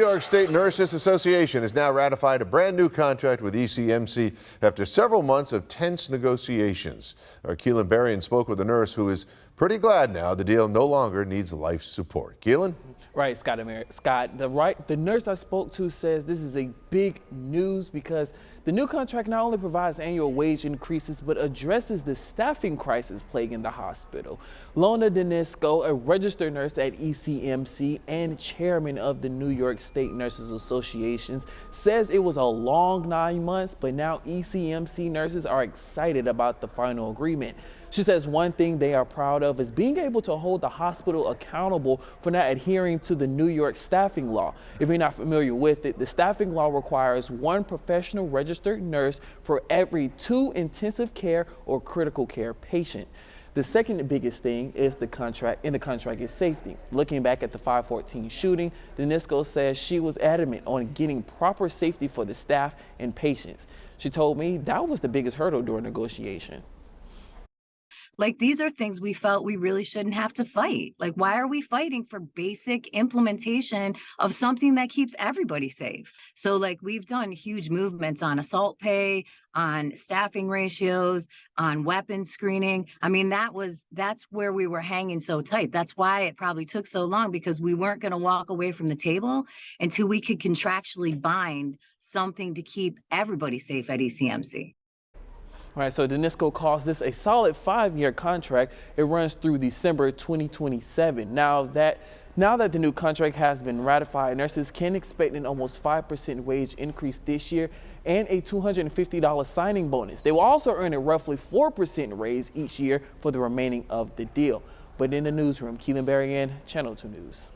New York State Nurses Association has now ratified a brand new contract with ECMC after several months of tense negotiations. Our Keelan Berrien spoke with a nurse who is pretty glad now the deal no longer needs life support. Keelan? Right, Scott, the nurse I spoke to says this is a big news because the new contract not only provides annual wage increases, but addresses the staffing crisis plaguing the hospital. Lona Denisco, a registered nurse at ECMC and chairman of the New York State Nurses Association, says it was a long 9 months, but now ECMC nurses are excited about the final agreement. She says one thing they are proud of is being able to hold the hospital accountable for not adhering to the New York staffing law. If you're not familiar with it, the staffing law requires one professional registered nurse for every 2 intensive care or critical care patient. The second biggest thing is the contract is safety. Looking back at the 514 shooting, Denisco says she was adamant on getting proper safety for the staff and patients. She told me that was the biggest hurdle during negotiation. Like, these are things we felt we really shouldn't have to fight. Like, why are we fighting for basic implementation of something that keeps everybody safe? So, like, we've done huge movements on assault pay, on staffing ratios, on weapon screening. I mean, that's where we were hanging so tight. That's why it probably took so long, because we weren't going to walk away from the table until we could contractually bind something to keep everybody safe at ECMC. All right, so Denisco calls this a solid 5-year contract. It runs through December 2027. Now that the new contract has been ratified, nurses can expect an almost 5% wage increase this year and a $250 signing bonus. They will also earn a roughly 4% raise each year for the remaining of the deal. But in the newsroom, Keelan Berrien, Channel 2 News.